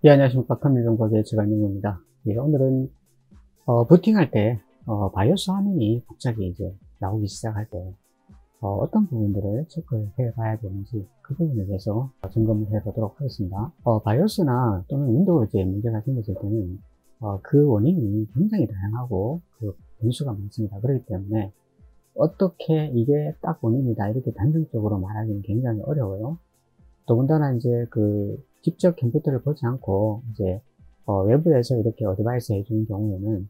예, 안녕하십니까. 컴퓨정보의 제관용입니다. 예, 오늘은, 부팅할 때, 바이오스 화면이 갑자기 이제 나오기 시작할 때, 떤 부분들을 체크해 봐야 되는지, 그 부분에 대해서 점검을 해 보도록 하겠습니다. 바이오스나 또는 윈도우즈에 문제가 생겼을 때는, 그 원인이 굉장히 다양하고, 그 변수가 많습니다. 그렇기 때문에, 어떻게 이게 딱 원인이다, 이렇게 단정적으로 말하기는 굉장히 어려워요. 더군다나 이제 직접 컴퓨터를 보지 않고 이제 외부에서 이렇게 어드바이스 해주는 경우에는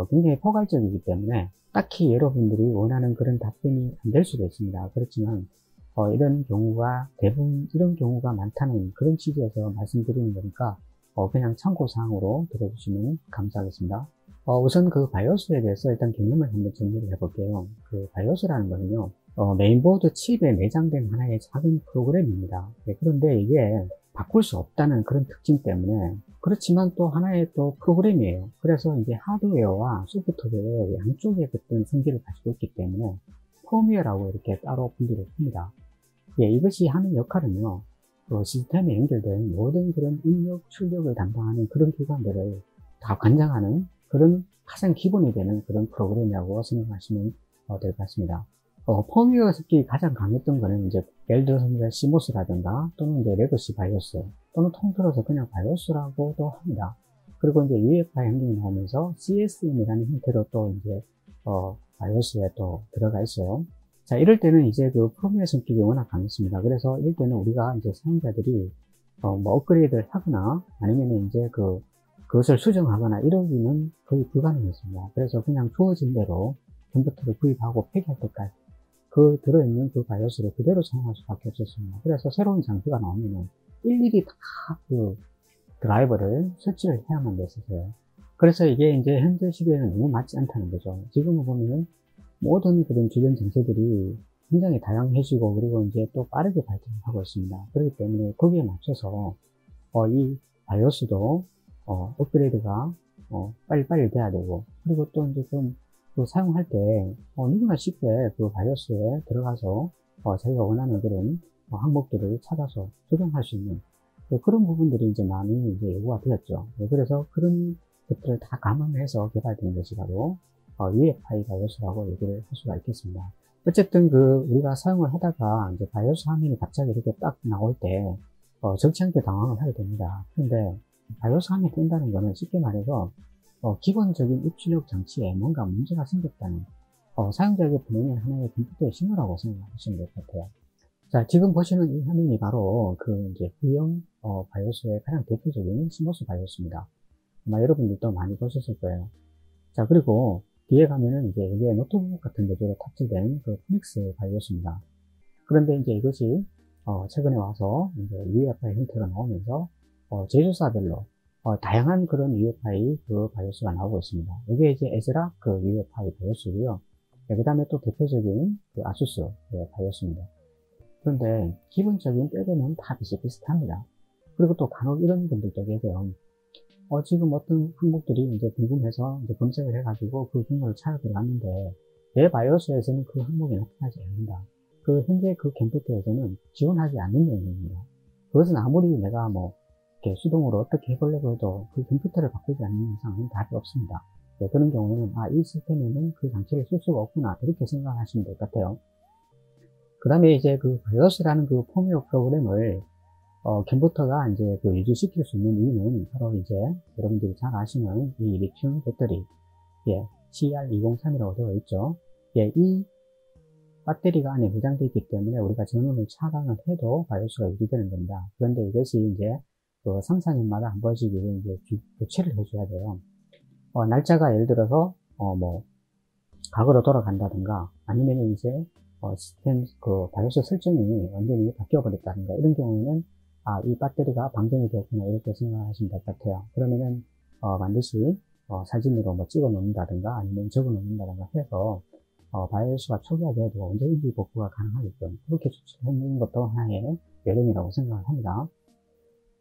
굉장히 포괄적이기 때문에 딱히 여러분들이 원하는 그런 답변이 안 될 수도 있습니다. 그렇지만 이런 경우가 대부분 이런 경우가 많다는 그런 취지에서 말씀드리는 거니까 그냥 참고사항으로 들어주시면 감사하겠습니다. 우선 그 바이오스에 대해서 일단 개념을 한번 정리를 해볼게요. 그 바이오스라는 거는요, 메인보드 칩에 내장된 하나의 작은 프로그램입니다. 네, 그런데 이게 바꿀 수 없다는 그런 특징 때문에, 그렇지만 또 하나의 또 프로그램이에요. 그래서 이제 하드웨어와 소프트웨어 양쪽의 어떤 성질을 가지고 있기 때문에 펌웨어라고 이렇게 따로 분류를 합니다. 예, 이것이 하는 역할은요, 시스템에 연결된 모든 그런 입력, 출력을 담당하는 그런 기관들을 다 관장하는 그런 가장 기본이 되는 그런 프로그램이라고 생각하시면 될 것 같습니다. 펌웨어 습격이 가장 강했던 거는 이제 예를 들어서 이제 시모스라든가 또는 이제 레거시 바이오스 또는 통틀어서 그냥 바이오스라고도 합니다. 그리고 이제 UEFI 환경이 나오면서 CSM이라는 형태로 또 이제 바이오스에 또 들어가 있어요. 자, 이럴 때는 이제 그 펌웨어 성격이 워낙 강했습니다. 그래서 이럴 때는 우리가 이제 사용자들이 뭐 업그레이드를 하거나 아니면 이제 그것을 수정하거나 이러기는 거의 불가능했습니다. 그래서 그냥 주어진 대로 컴퓨터를 구입하고 폐기할 때까지 그 들어있는 그 바이오스를 그대로 사용할 수밖에 없었습니다. 그래서 새로운 장비가 나오면은 일일이 다 그 드라이버를 설치를 해야만 됐었어요. 그래서 이게 이제 현재 시기에는 너무 맞지 않다는 거죠. 지금은 보면은 모든 그런 주변 정책들이 굉장히 다양해지고 그리고 이제 또 빠르게 발전하고 있습니다. 그렇기 때문에 거기에 맞춰서 이 바이오스도 업그레이드가 빨리빨리 돼야 되고, 그리고 또 이제 좀 사용할 때 누구나 쉽게 그 바이오스에 들어가서 자기가 원하는 그런 항목들을 찾아서 적용할 수 있는 그런 부분들이 이제 많이 이제 요구가 되었죠. 그래서 그런 것들을 다 감안해서 개발된 것이 바로 UEFI 바이오스라고 얘기를 할 수가 있겠습니다. 어쨌든 우리가 사용을 하다가 이제 바이오스 화면이 갑자기 이렇게 딱 나올 때 적지 않게 당황을 하게 됩니다. 그런데 바이오스 화면이 뜬다는 거는 쉽게 말해서 기본적인 입출력 장치에 뭔가 문제가 생겼다는 사용자에게 보내는 하나의 컴퓨터의 신호라고 생각하시면 될 것 같아요. 자, 지금 보시는 이 화면이 바로 이제 V형 바이오스의 가장 대표적인 시모스 바이오스입니다. 아마 여러분들도 많이 보셨을 거예요. 자, 그리고 뒤에 가면은 이제 이게 노트북 같은 데 주로 탑재된 그 포닉스 바이오스입니다. 그런데 이제 이것이 최근에 와서 이제 UEFI 형태가 나오면서 제조사별로 다양한 그런 UEFI 그 바이오스가 나오고 있습니다. 이게 이제 에즈락 그 UEFI 바이오스고요. 네, 그 다음에 또 대표적인 그 아수스 바이오스입니다. 그런데 기본적인 뼈대는 다 비슷비슷합니다. 그리고 또 간혹 이런 분들도 계세요. 지금 어떤 항목들이 이제 궁금해서 이제 검색을 해가지고 그 경로를 찾아 들어갔는데 내 바이오스에서는 그 항목이 나타나지 않는다. 현재 그 컴퓨터에서는 지원하지 않는 내용입니다. 그것은 아무리 내가 이렇게 수동으로 어떻게 해보려고 해도 그 컴퓨터를 바꾸지 않는 이상은 답이 없습니다. 네, 그런 경우에는 이 시스템에는 그 장치를 쓸 수가 없구나, 이렇게 생각하시면 될 것 같아요. 그 다음에 이제 그 바이오스라는 그 펌웨어 프로그램을 컴퓨터가 이제 유지시킬 수 있는 이유는 바로 이제 여러분들이 잘 아시는 이 리튬 배터리, CR203이라고 되어 있죠. 이 배터리가 안에 내장되어 있기 때문에 우리가 전원을 차단을 해도 바이오스가 유지되는 겁니다. 그런데 이것이 이제 3, 4년마다 한 번씩 이제 교체를 해줘야 돼요. 날짜가 예를 들어서 과거로 돌아간다든가 아니면 이제 시스템 바이오스 설정이 완전히 바뀌어 버렸다든가 이런 경우에는 이 배터리가 방전이 되었구나, 이렇게 생각하시면 될 것 같아요. 그러면은 반드시 사진으로 찍어 놓는다든가 아니면 적어 놓는다든가 해서 바이오스가 초기화되어도 언제든지 복구가 가능하게끔 그렇게 조치를 해놓는 것도 하나의 요령이라고 생각을 합니다.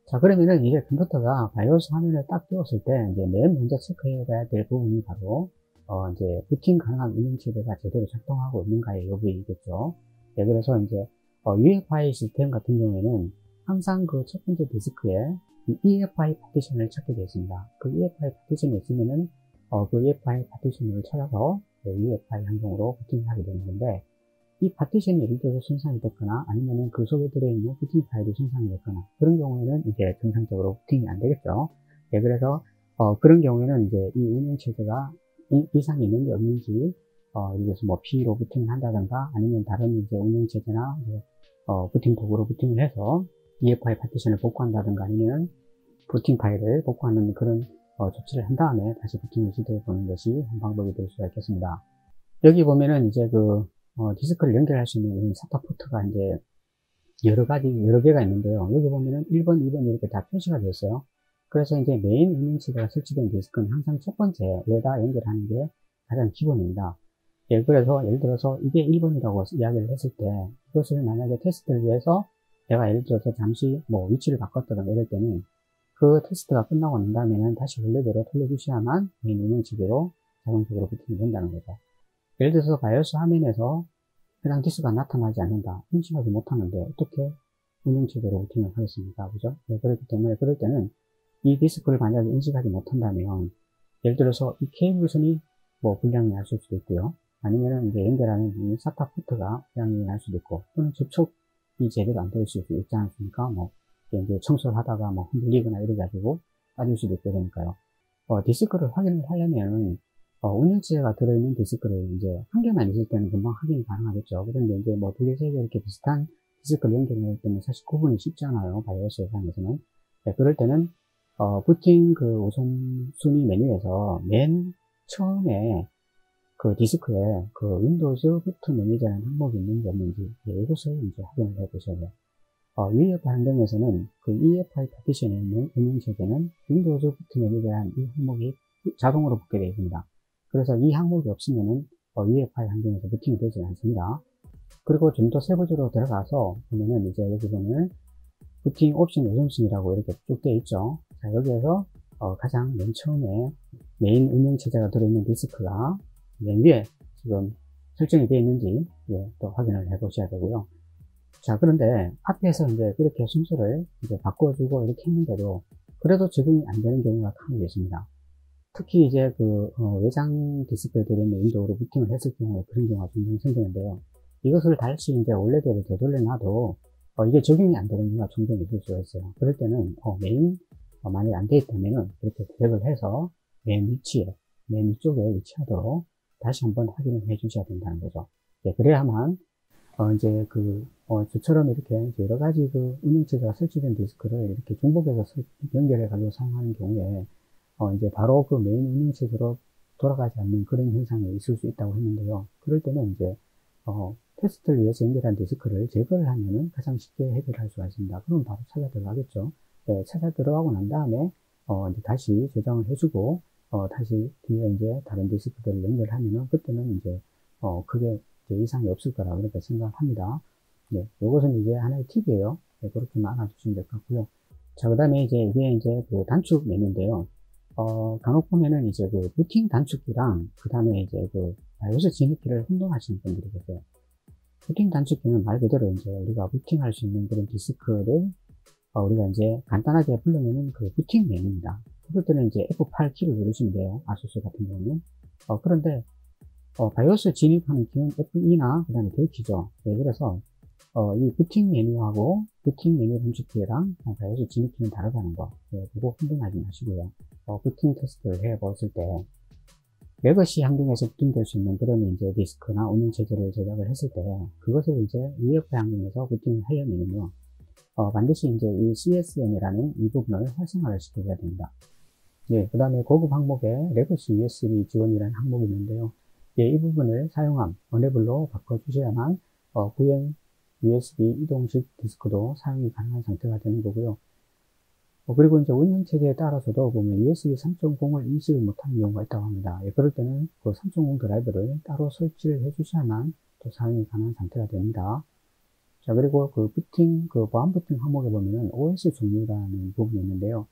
자, 그러면은 이제 컴퓨터가 바이오스 화면을 딱 띄웠을 때 이제 맨 먼저 체크해야 될 부분이 바로 이제 부팅 가능한 운영체제가 제대로 작동하고 있는가의 여부이겠죠. 그래서 이제 UEFI 시스템 같은 경우에는 항상 그 첫 번째 디스크에 이 EFI 파티션을 찾게 되어 있습니다. 그 EFI 파티션이 있으면은 그 EFI 파티션을 찾아서 EFI 환경으로 부팅을 하게 되는 건데, 이 파티션이 예를 들어서 손상이 됐거나 아니면은 그 속에 들어있는 부팅 파일이 손상이 됐거나 그런 경우에는 이제 정상적으로 부팅이 안 되겠죠. 예, 그래서 그런 경우에는 이제 이 운영체제가 이상이 있는지 없는지 예를 들어서 뭐 P로 부팅을 한다든가 아니면 다른 이제 운영체제나 이제 부팅 도구로 부팅을 해서 EFI 파티션을 복구한다든가 아니면 부팅 파일을 복구하는 그런 조치를 한 다음에 다시 부팅을 시도해 보는 것이 한 방법이 될 수가 있겠습니다. 여기 보면은 이제 디스크를 연결할 수 있는 이런 SATA 포트가 이제 여러 개가 있는데요. 여기 보면은 1번, 2번 이렇게 다 표시가 되어 있어요. 그래서 이제 메인 운영체제가 설치된 디스크는 항상 첫 번째에다 연결하는 게 가장 기본입니다. 예, 그래서 예를 들어서 이게 1번이라고 이야기를 했을 때 이것을 만약에 테스트를 위해서 내가 예를 들어서 잠시 뭐 위치를 바꿨다든가 이럴 때는 그 테스트가 끝나고 난 다음에는 다시 원래대로 돌려주셔야만 메인 운영체제로 자동적으로 부팅이 된다는 거죠. 예를 들어서 바이오스 화면에서 해당 디스크가 나타나지 않는다, 인식하지 못하는데 어떻게 운영체제로 부팅을 하겠습니까? 그죠? 네, 그렇기 때문에 그럴 때는 이 디스크를 만약에 인식하지 못한다면 예를 들어서 이 케이블선이 뭐 불량이 날 수도 있고요. 아니면 이제 연결하는 이 SATA 포트가 불량이 날 수도 있고, 또는 접촉이 제대로 안 될 수도 있지 않습니까? 뭐 이제 청소를 하다가 뭐 흔들리거나 이래가지고 빠질 수도 있고 그러니까요. 디스크를 확인을 하려면 운영체제가 들어있는 디스크를 이제 한 개만 있을 때는 금방 확인이 가능하겠죠. 그런데 이제 뭐 두 개, 세 개 이렇게 비슷한 디스크를 연결할 때는 사실 구분이 쉽지 않아요. 바이오스 상에서는. 네, 그럴 때는 부팅 그 우선순위 메뉴에서 맨 처음에 그 디스크에 그 윈도우즈 부트 매니저라는 항목이 있는지 없는지, 이것을 이제 확인을 해 보셔야 돼요. EFI 환경에서는 그 EFI 파티션에 있는 운영체제는 윈도우즈 부트 매니저라는 이 항목이 자동으로 붙게 되어 있습니다. 그래서 이 항목이 없으면은 EFI 환경에서 부팅이 되지 않습니다. 그리고 좀 더 세부적으로 들어가서 보면은 이제 여기 보면 부팅 옵션 우선순위라고 이렇게 쭉 되어 있죠. 자, 여기에서 가장 맨 처음에 메인 운영체제가 들어있는 디스크가 맨 위에 지금 설정이 되어 있는지 또 확인을 해 보셔야 되고요. 자, 그런데 앞에서 이제 그렇게 순서를 이제 바꿔주고 이렇게 했는데도 그래도 적용이 안 되는 경우가 간혹 있습니다. 특히 이제 외장 디스크에 들어있는 윈도우로 부팅을 했을 경우에 그런 경우가 종종 생기는데요. 이것을 다시 이제 원래대로 되돌려놔도 이게 적용이 안 되는 경우가 종종 있을 수가 있어요. 그럴 때는 메인 만약에 안 돼 있다면은 이렇게 드래그를 해서 맨 위쪽에 위치하도록 다시 한번 확인을 해 주셔야 된다는 거죠. 예, 그래야만 이제 저처럼 이렇게 이제 여러 가지 운영체제가 설치된 디스크를 이렇게 중복해서 연결해 가지고 사용하는 경우에 이제 바로 그 메인 운영체제로 돌아가지 않는 그런 현상이 있을 수 있다고 했는데요. 그럴 때는 이제 테스트를 위해서 연결한 디스크를 제거를 하면은 가장 쉽게 해결할 수가 있습니다. 그럼 바로 찾아 들어가겠죠. 네, 찾아 들어가고 난 다음에 이제 다시 저장을 해주고 다시 뒤에 이제 다른 디스크들을 연결하면은 그때는 이제 크게 이제 이상이 없을 거라 그렇게 생각합니다. 네, 이것은 이제 하나의 팁이에요. 네, 그렇게만 알아두시면 될 것 같고요. 자, 그 다음에 이게 이제 단축 메뉴인데요. 간혹 보면은 이제 부팅 단축키랑 그 다음에 이제 바이오스 진입키를 혼동하시는 분들이 계세요. 부팅 단축키는 말 그대로 이제 우리가 부팅할 수 있는 그런 디스크를 우리가 이제 간단하게 부르면은 부팅 메뉴입니다. 그럴 때는 이제 F8 키를 누르시면 돼요. 아수스 같은 경우는. 그런데 바이오스 진입하는 키는 F2나 그 다음에 델키죠. 네, 그래서 이 부팅 메뉴하고 부팅 메뉴 단축키랑 바이오스 진입키는 다르다는 거. 네, 그거 혼동하지 마시고요. 부팅 테스트를 해 보실 때 레거시 환경에서 부팅될 수 있는 그런 이제 디스크나 운영체제를 제작을 했을 때 그것을 이제 EFI 환경에서 부팅을 하려면요. 반드시 이제 이 CSM이라는 이 부분을 활성화를 시켜줘야 됩니다. 예, 그 다음에 고급 항목에 레거시 USB 지원이라는 항목이 있는데요. 예, 이 부분을 사용함, 어네블로 바꿔주셔야만 구형 USB 이동식 디스크도 사용이 가능한 상태가 되는 거고요. 그리고 이제 운영체제에 따라서도 보면 USB 3.0을 인식을 못하는 경우가 있다고 합니다. 예, 그럴 때는 그 3.0 드라이브를 따로 설치를 해주셔야만 또 사용이 가능한 상태가 됩니다. 자, 그리고 보안 부팅 항목에 보면은 OS 종류라는 부분이 있는데요.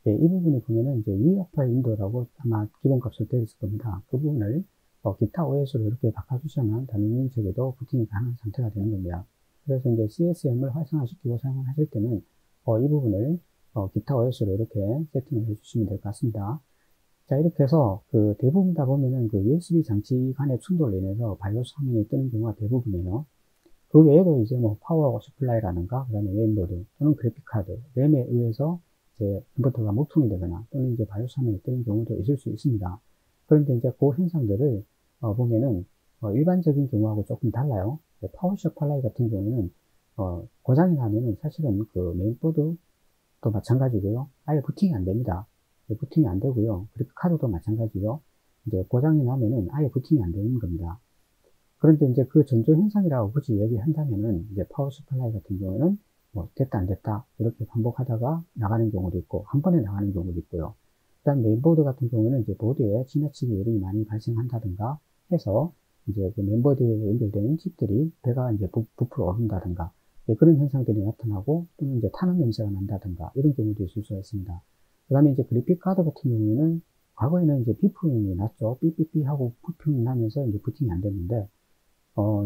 예, 이 부분이 보면은 이제 EFI 윈도우라고 아마 기본값으로 되어 있을 겁니다. 그 부분을 기타 OS로 이렇게 바꿔주시면 다른 운영체계도 부팅이 가능한 상태가 되는 겁니다. 그래서 이제 CSM을 활성화시키고 사용을 하실 때는 이 부분을 기타 OS로 이렇게 세팅을 해주시면 될 것 같습니다. 자, 이렇게 해서 그 대부분 다 보면은 그 USB 장치 간의 충돌로 인해서 바이오스 화면이 뜨는 경우가 대부분이에요. 그 외에도 이제 뭐 파워 서플라이라든가, 그 다음에 메인보드 또는 그래픽카드, 램에 의해서 이제 인버터가 목통이 되거나 또는 이제 바이오스 화면이 뜨는 경우도 있을 수 있습니다. 그런데 이제 그 현상들을 보면은 일반적인 경우하고 조금 달라요. 파워 서플라이 같은 경우에는 고장이 나면은 사실은 그 메인보드도 마찬가지고요. 아예 부팅이 안 됩니다. 부팅이 안 되고요. 그래픽카드도 마찬가지요. 이제 고장이 나면은 아예 부팅이 안 되는 겁니다. 그런데 이제 그 전조 현상이라고 굳이 얘기한다면은 이제 파워 서플라이 같은 경우는 뭐 됐다 안 됐다 이렇게 반복하다가 나가는 경우도 있고 한 번에 나가는 경우도 있고요. 일단 메인보드 같은 경우는 이제 보드에 지나치게 열이 많이 발생한다든가 해서 이제 그 메인보드에 연결되는 칩들이 배가 이제 부풀어 오른다든가 그런 현상들이 나타나고 또는 이제 타는 냄새가 난다든가 이런 경우도 있을 수가 있습니다. 그 다음에 이제 그래픽 카드 같은 경우에는 과거에는 이제 비프링이 났죠. 삐삐삐 하고 부팅이 나면서 이제 부팅이 안 됐는데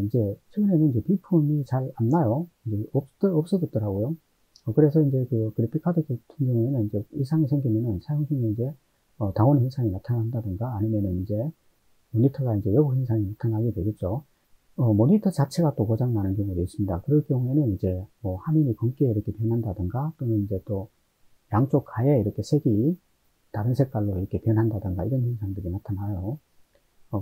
이제, 최근에는 이제 비품이 잘 안 나요. 이제 없어졌더라고요. 그래서 이제 그 그래픽카드 같은 경우에는 이제 이상이 생기면은 사용 중에 이제, 다운 현상이 나타난다든가 아니면은 이제 모니터가 이제 왜곡 현상이 나타나게 되겠죠. 모니터 자체가 또 고장나는 경우도 있습니다. 그럴 경우에는 이제 뭐 화면이 검게 이렇게 변한다든가 또는 이제 또 양쪽 가에 이렇게 색이 다른 색깔로 이렇게 변한다든가 이런 현상들이 나타나요.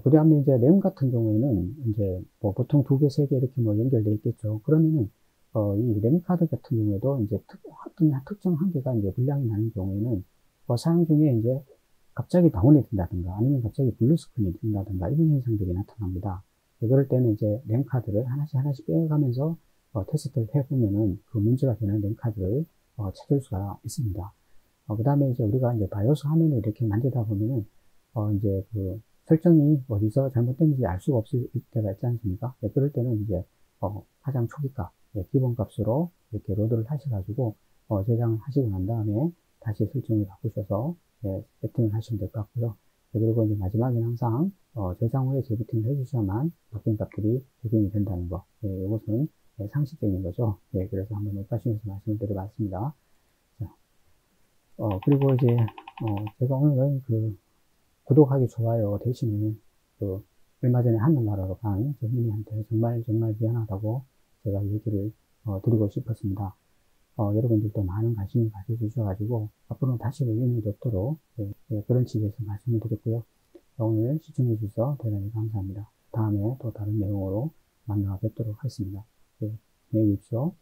그 다음에 이제 램 같은 경우에는 이제 뭐 보통 2개, 3개 이렇게 뭐 연결되어 있겠죠. 그러면은, 이 램 카드 같은 경우에도 이제 어떤 특정 한 개가 이제 불량이 나는 경우에는 사용 중에 이제 갑자기 다운이 된다든가 아니면 갑자기 블루 스크린이 된다든가 이런 현상들이 나타납니다. 그럴 때는 이제 램 카드를 하나씩 하나씩 빼가면서 테스트를 해보면은 그 문제가 되는 램 카드를 찾을 수가 있습니다. 그 다음에 이제 우리가 이제 바이오스 화면을 이렇게 만지다 보면은 이제 그 설정이 어디서 잘못된지 알 수가 없을 때가 있지 않습니까? 네, 그럴 때는 이제 가장 초기값, 기본 값으로 이렇게 로드를 하셔가지고 저장을 하시고 난 다음에 다시 설정을 바꾸셔서 세팅을 하시면 될 것 같고요. 그리고 이제 마지막에는 항상 저장 후에 재부팅을 해주셔야만 바뀐 값들이 적용이 된다는 거. 이것은 상식적인 거죠. 그래서 한번 못 가시면서 말씀을 드려봤습니다. 자, 그리고 이제 제가 오늘은 그 구독하기, 좋아요 대신에 그 얼마 전에 하늘나라로 간 정민이한테 정말 미안하다고 제가 얘기를 드리고 싶었습니다. 여러분들도 많은 관심을 가져주셔가지고 앞으로는 다시 의견이 없도록 그런 식에서 말씀을 드렸고요. 오늘 시청해 주셔서 대단히 감사합니다. 다음에 또 다른 내용으로 만나 뵙도록 하겠습니다. 안녕히 계십시오.